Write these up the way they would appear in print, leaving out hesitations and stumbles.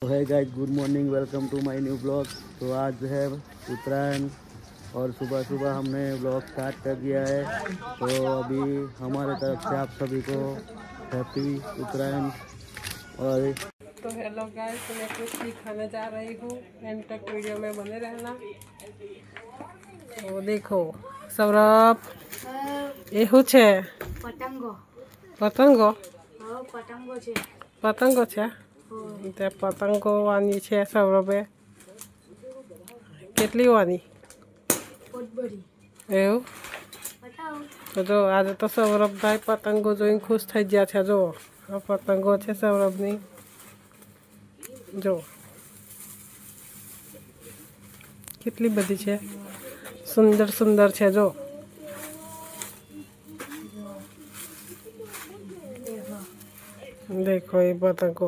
तो है guys, good morning, welcome to my new blog. तो आज है उत्तरायण और सुबह सुबह हमने ब्लॉग स्टार्ट कर दिया है। तो अभी हमारे तरफ से आप सभी को हैप्पी उत्तरायण। और तो हेलो गाइस, मैं कुछ खाने जा रही हूँ, एंड तक वीडियो में बने रहना। तो देखो सौरभ, एहू छे पतंगो पतंगो पतंगो छे पतंगो छे ते पतंगो વાની છે સૌરભે। કેટલી વાની એવું? તો જો આજે તો સૌરભભાઈ પતંગો જોઈને ખુશ થઈ ગયા છે। જો આ પતંગો છે સૌરભની, જો કેટલી બધી છે, સુંદર સુંદર છે। જો देखो ये पतंगो,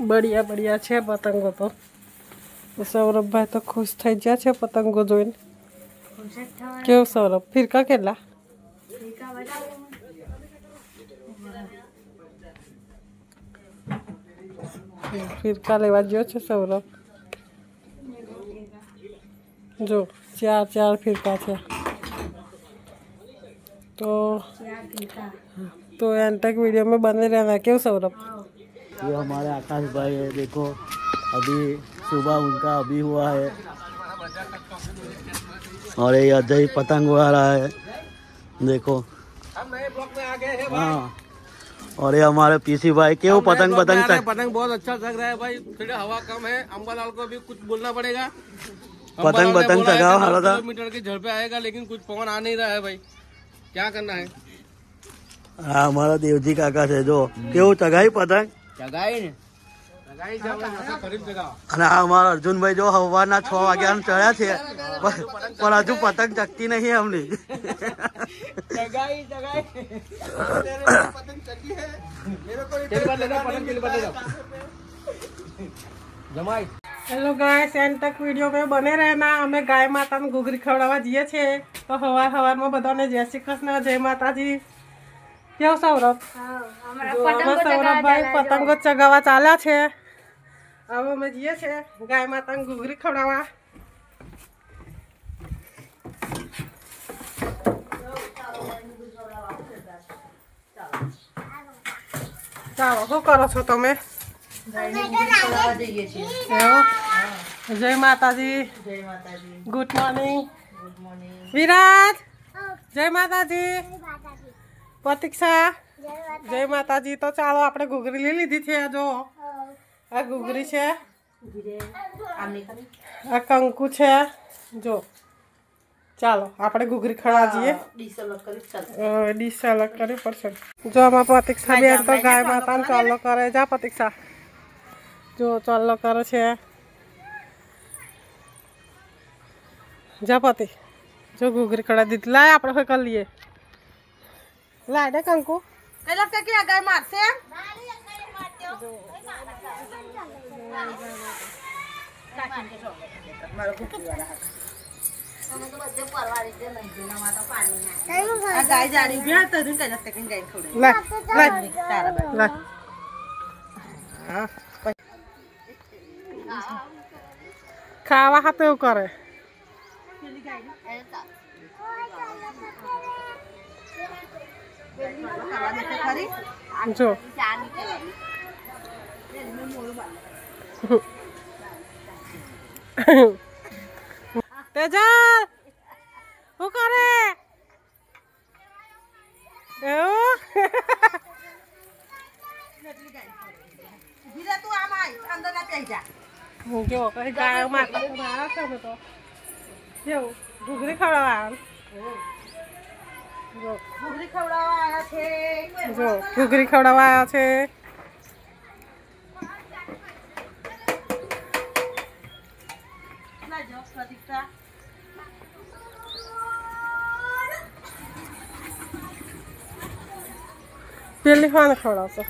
बढ़िया बढ़िया है पतंगो। तो सौरभ भाई तो खुश थी गया है पतंगो जोईने। क्यों सौरभ, फिरका केला? फिरका लेवा गयो छे सौरभ। जो चार चार फिरका है। तो एंड तक वीडियो में बने रहना। क्यों सौरभ? ये हमारे आकाश भाई है, देखो अभी सुबह उनका अभी हुआ है। और ये अजय पतंग उड़ा रहा है, देखो। हम नए ब्लॉक में आ गए हैं भाई। हाँ, और ये हमारे पीसी भाई। क्यों पतंग पतंग पतंग बहुत अच्छा लग रहा है भाई। थोड़ी हवा कम है, अम्बालाल को भी कुछ बोलना पड़ेगा। पतंग पतंग चगाओ हालो था। किलोमीटर की झड़ पे आएगा, लेकिन कुछ पवन आ नहीं रहा है भाई, क्या करना है। हाँ, हमारा देवजी काका है। जो क्यों चगाई पतंग जगाई ने खरीद जगह। અને આ અમારા અર્જુનભાઈ જો સવારના 6 વાગ્યા ચડ્યા છે, પણ હજુ પતંગ ચગતી નહીં અમની। जगाई जगाई पतंग चगी है मेरे को। पतंग जमाई। हेलो गाइस, एंड तक वीडियो में बने रहना। हमें गाय माता ने घूघरी खवડાવવા જઈએ છે। તો સવારમાં બધાને જય શ્રી કૃષ્ણ, જય માતાજી। કેવો સૌરભ? સૌરભ ભાઈ પતંગો ચગાવવા ચાલ્યા છે। હવે અમે જઈએ છે ગાય માતાને ઘૂઘરી ખવડાવવા। ચાલો, શું કરો છો તમે? जय माताजी। गुड मॉर्निंग विराज। जय माताजी। प्रतीक्षा जय माताजी। तो चलो आपणे घूघरी ली लीधी छे। जो आ घूघरी छे, आ कंकु छे। जो चालो आपणे घूघरी खड़ा जीए। डिश अलग करे पड़शे। जो आमां प्रतीक्षा बेन तो गाय माता ने चालो करे। जा प्रतीक्षा, जो चालो करे छे। जा पति, जो घूघरी खड़ा दीदी लाए आपणे होय कर लिए। लाए दे कंकु। मतलब क्या किया गाय मारते हैं? गाय जा रही है तो दिन का जब तक गाय छोड़े। ला ला ला। खावा हाथे करे। जो तेजल वो करे तू आम अंदर ना जा। जो कहीं गाय माता मारा था तो जो घूघरी खवડાવવા घूघरी खवડાવવા आया छे। जो घूघरी खवડાવવા आया छे। ला जो प्रतीक्षा પેલી ખાને ખવડાવશો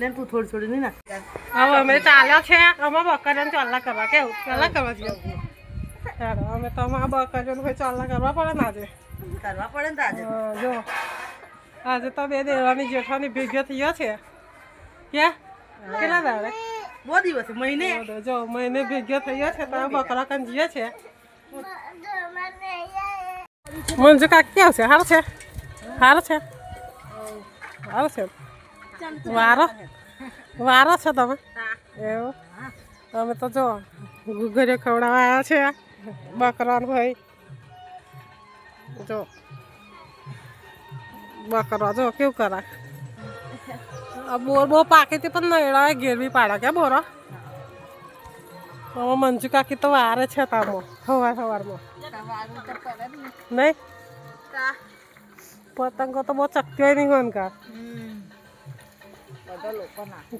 ને તું થોડી થોડી નહીં ના। હવે અમે ચાલ્યા છે, અમે બકરાને ચાલ્યા કરવા। કેવું ચાલ્યા કરવા જઈએ? ચાલો અમે તો અમારા બકરાને ચાલ્યા કરવા પડે ને આજે। કરવા પડે ને આજે। જો આજે તો બે દેવાની જેઠાની ભેગા થયા છે ક્યાં કેટલા દાડે બહુ દિવસ મહિને જો મહિને ભેગા થયા છે તો બકરા કાન જીએ છે મંજુ કાકી આવશે હાર છે વારો છે તમે એવું અમે તો જો ઘરે ખવડાવવા આવ્યા છે બકરાનો ભાઈ જો બકરા જો કેવું કરા બોર બહુ પાકેથી પણ નળા ઘેરવી પાડા કે બોરો હવે મંજુ કાકી તો વારે છે તામો સવારમાં નહીં પતંગો તો બહુ ચકતી હોય નહીં ગનકા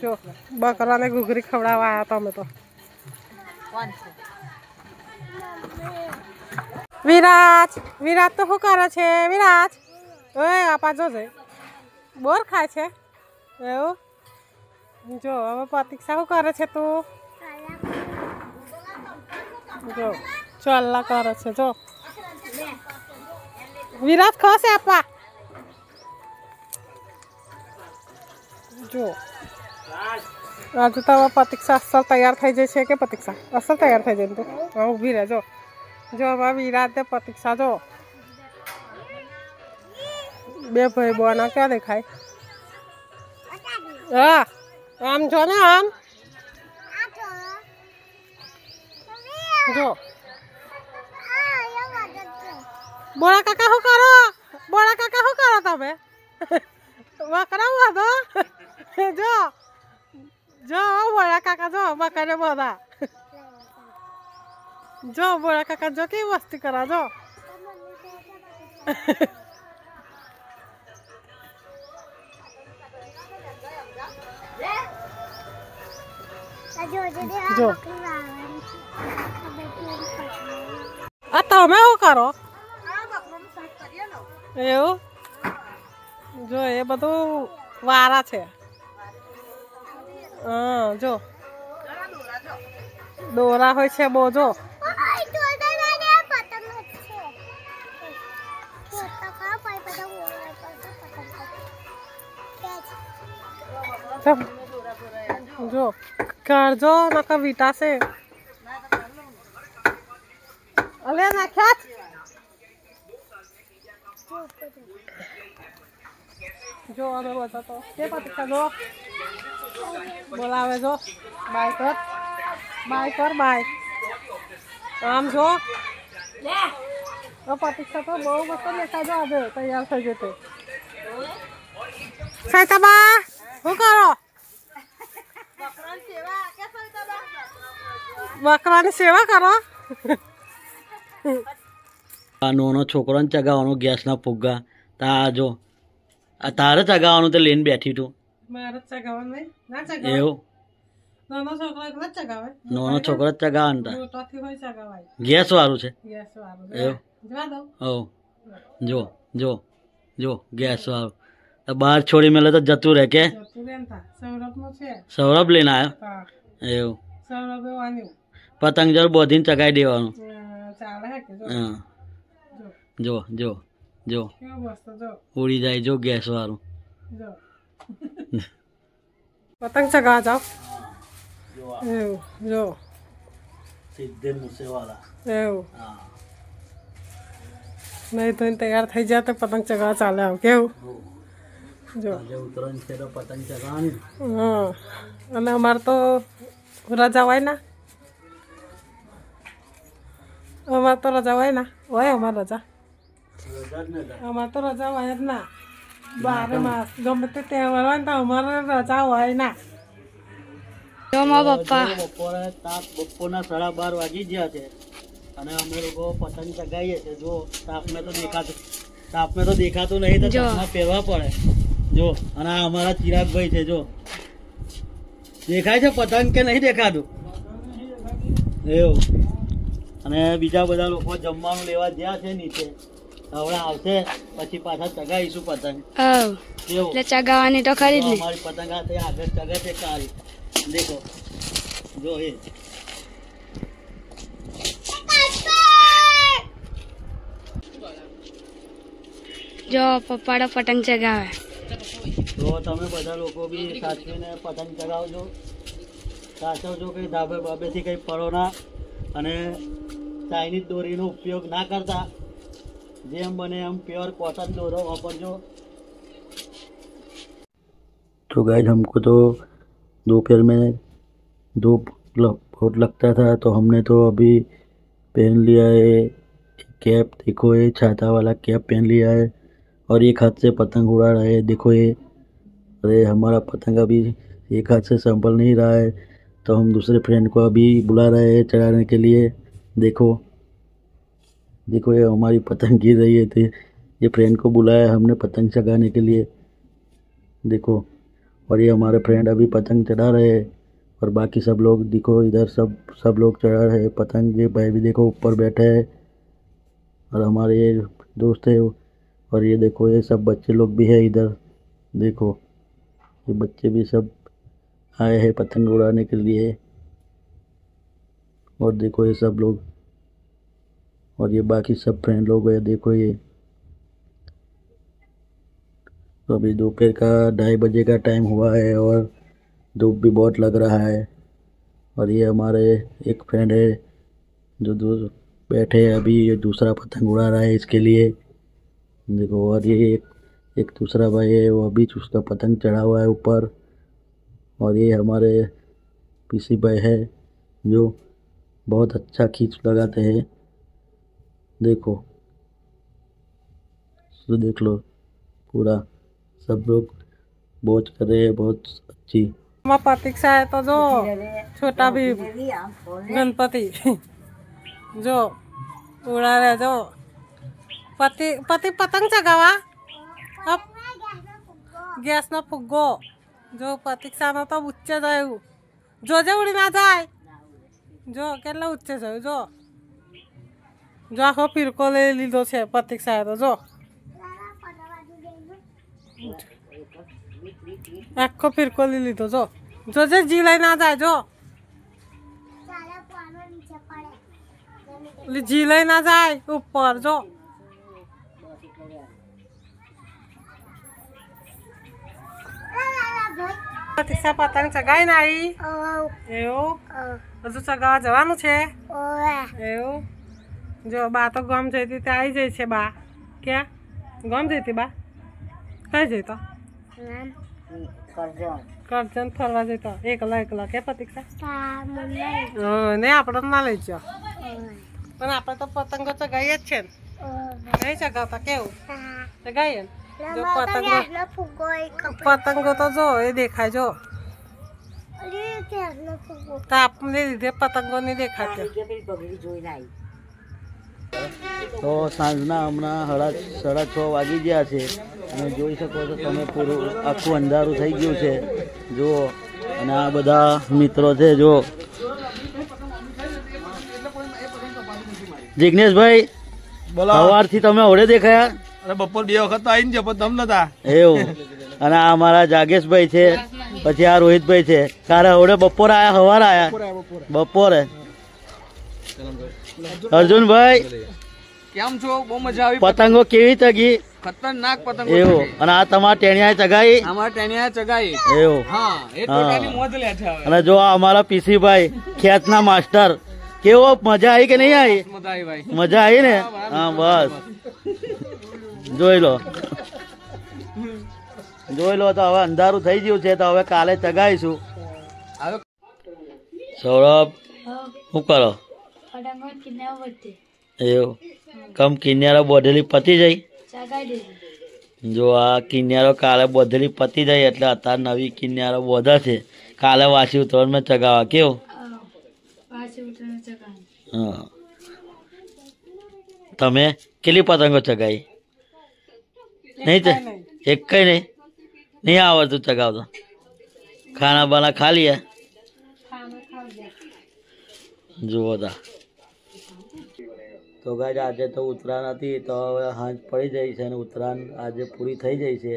જો બકરાને ઘૂઘરી ખવડાવવા આવ્યા તમે તો વિરાજ તો શું કરે છે વિરાજ ઓય આપા જોજે બોર ખાય છે એવું જો હવે પ્રતીક્ષા શું કરે છે તું જો ચોલ્લા કરે છે જો વિરાજ ખસે આપા જો આજે તો પ્રતીક્ષા અસલ તૈયાર થઈ જશે કે પ્રતીક્ષા અસલ તૈયાર થઈ જાય તું હા ઊભી રહે જો હવે વિરાટ ને પ્રતીક્ષા જો બે ભાઈ બોના ક્યાં દેખાય હા આમ જો ને આમ જો બોળા કાકા શું કરો તમે બકરા બધો જો બોળા કાકા જો બકરે બધા જો બોળા કાકા જો કેવી મસ્તી કરા જો જો આ તમે શું કરો એવું જો એ બધું વારા છે હા જો દોરા હોય છે બહુ જો જો કરજો નકા વિટાશે અલે નાખ્યા જો અમે બધા તો કે પતકા જો બોલાવે જો બાય કર આમ જો પતિક્ષા તો બહુ મસ્ત દેખાય જો આજે તૈયાર થઈ જતે સૈતાબા શું કરો બકરાની સેવા કરો આ નાનો છોકરાને ચગાવવાનો ગેસના ફુગ્ગા તા જો આ તારે ચગાવવાનું તો લઈને બેઠી તું મારે ચગાવવાનું નહીં ના ચગાવ એવું નાનો છોકરો એકલો જ ચગાવે નાનો છોકરો જ ચગાવવાનું તા મોટાથી હોય ચગાવાય ગેસ વાળું છે ગેસ વાળું એવું જવા દઉં જો ગેસ વાળું તો બહાર છોડી મેલે તો જતું રહે કે સૌરભનું છે સૌરભ લઈને આવ્યો હા એવું સૌરભે વાન્યું પતંગ જર બોધીને ચગાવી દેવાનું ચાલે હે કે હા જો કેવું મસ્ત જો ઉડી જાય જો ગેસ વાળું જો પતંગ ચગાવા જાઓ એવું જો સીધે મૂસેવાળા એવું નહીં તો તૈયાર થઈ જાય તો પતંગ ચગાવવા ચાલે આવ કેવું જો ઉતરણ છે તો પતંગ ચગાવવાની હા અને અમારે તો રજા હોય ના હોય અમારે રજા અમારે તો રજા હોય જ ના 12 માસ ગમે તે તહેવાર હોય ને તો અમારે રજા હોય ના બપોરે બપોરના 12:30 વાગી ગયા છે અને અમે લોકો પતંગ ચગાવીએ છીએ જો તાપને તો દેખાતું નહીં તો ચશ્મા પહેરવા પડે જો અને આ અમારા ચિરાગભાઈ છે જો દેખાય છે પતંગ કે નહીં દેખાતું એવું અને બીજા બધા લોકો જમવાનું લેવા ગયા છે નીચે હવે આવશે પછી પાછા ચગાવીશું પતંગ એટલે ચગાવવાની તો ખરી જ અમારી પતંગ હાથે આગળ ચગે છે કાલ દેખો જો એ જો પપ્પાડો પતંગ ચગાવે. તો તમે બધા લોકો બી સાચવીને પતંગ ચગાવજો, સાચવજો કંઈ ધાબે બાબેથી કંઈ પડો ના, અને ચાઇનીઝ દોરીનો ઉપયોગ ના કરતા, જેમ બને એમ प्योर कॉटन दौरा वापरजो। तो गाइस हमको तो दोपहर में धूप बहुत लगता था, तो हमने तो अभी पहन लिया है कैप। देखो ये छाता वाला कैप पहन लिया है और एक हाथ से पतंग उड़ा रहा है। देखो ये, अरे हमारा पतंग अभी एक हाथ से संभल नहीं रहा है, तो हम दूसरे फ्रेंड को अभी बुला रहे हैं चढ़ाने के लिए। देखो देखो ये हमारी पतंग गिर रही है, तो ये फ्रेंड को बुलाया हमने पतंग चढ़ाने के लिए। देखो, और ये हमारे फ्रेंड अभी पतंग चढ़ा रहे हैं, और बाकी सब लोग देखो इधर सब लोग चढ़ा रहे हैं पतंग। ये भाई भी देखो ऊपर बैठे हैं, और हमारे ये दोस्त है, और ये देखो ये सब बच्चे लोग भी है इधर। देखो ये बच्चे भी सब आए हैं पतंग उड़ाने के लिए, और देखो ये सब लोग, और ये बाकी सब फ्रेंड लोग है। देखो ये तो अभी दोपहर का 2:30 बजे का टाइम हुआ है, और धूप भी बहुत लग रहा है। और ये हमारे एक फ्रेंड है जो दूर बैठे हैं अभी, ये दूसरा पतंग उड़ा रहा है इसके लिए। देखो, और ये एक दूसरा भाई है, वो अभी उसका पतंग चढ़ा हुआ है ऊपर। और ये हमारे पीसी भाई है जो बहुत अच्छा खींच लगाते हैं। देखो तो देख लो, पूरा सब लोग बहुत कर रहे हैं, बहुत अच्छी। प्रतीक्षा है तो जो छोटा भी गणपति जो उड़ा रहे, जो पति पतंग चगावा अब गैस न फुग्गो जो प्रतीक्षा न तो उच्चे जाए जो उड़ी ना जाए, जो के उच्चे जाए, जो आखो फिरको ले लीधो छे प्रतीक्षा है तो जो आखो फिरको ले लीधो, जो जीलाई ना जाए, जो जीलाई ना जाए ऊपर, जो પ્રતીક્ષા પતંગ ચગાઈ નાઈ એવું હજુ ચગાવવા જવાનું છે એવું। જો બા તો ગામ જઈ હતી આવી જાય છે બા, ક્યાં ગામ જઈ હતી બા, કઈ જઈ તો કરજણ ફરવા જઈતો એકલા કે પ્રતીક્ષા નહીં આપણે ના લઈ જાઓ, પણ આપણે તો પતંગો ચગાવીએ જ છે ને, નહીં ચગાવતા કેવું ચગાવીએ ને। जो पतंगो तो जो ये देखा जो तो आपने લીધે પતંગો नहीं देखा। તો સાંજના હમણાં 6:30 વાગી ગયા છે, અને જોઈ શકો છો તમે પૂરું આખું અંધારું થઈ ગયું છે જો। અને આ બધા મિત્રો છે જો, જિગ્નેશભાઈ સવારથી તમે ઓળે દેખાયા? બપોર 2 વખત આવીને છે પણ તમ નતા એવું। અને આ અમારા જાગેશભાઈ છે, પછી આ રોહિતભાઈ છે। કારે ઓળે બપોર આયા સવાર આયા બપોરે? અર્જુનભાઈ કેમ છો? બહુ મજા આવી। પતંગો કેવી ચગી? ખતરનાક પતંગ એવું। અને આ તમારા ટેણિયા ચગાઈ? અમારા ટેણિયા ચગાઈ એવું। હા, એ ટોટાલી મોજ લે છે હવે। અને જો આ અમારા પીસીભાઈ ખેતના માસ્ટર, કેવો મજા આવી કે નહીં આવી? મજા આવી ભાઈ, મજા આવી ને? હા બસ જોઈ લો તો હવે અંધારું થઈ ગયું છે, તો હવે કાલે ચગાવીશું। સૌરભ શું કરો? એવું કમ કિન્યારો બોધેલી પતી જઈ? જો આ કિન્યારો કાલે બોધેલી પતી જાય એટલે અત્યારે નવી કિન્યારો બોધે છે, કાલે વાસી ઉત્તરાયણમાં ચગાવવા। કેવું? હા, તમે કેટલી પતંગો ચગાવી? નહીં તો એક કઈ નહીં આવડતું ચગાવતો? ખાના બાના ખા લિયા? જુઓ તા તો ગાય આજે તો ઉત્તરાયણ હતી, તો હવે સાંજ પડી જાય છે, અને ઉત્તરાયણ આજે પૂરી થઈ જાય છે,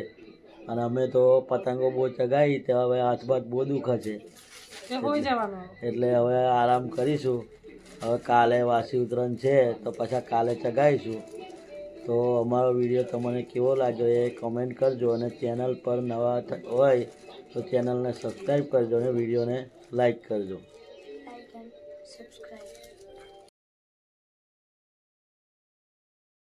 અને અમે તો પતંગો બહુ ચગાવી, તો હવે હાથ બાથ બહુ દુખે છે, એટલે હવે આરામ કરીશું। હવે કાલે વાસી ઉત્તરાયણ છે, તો પછી કાલે ચગાવીશું। તો અમારો વિડીયો તમને કેવો લાગ્યો એ કમેન્ટ કરજો, અને ચેનલ પર નવા હોય તો ચેનલને સબસ્ક્રાઈબ કરજો અને વિડીયોને લાઈક કરજો. સબસ્ક્રાઇબ.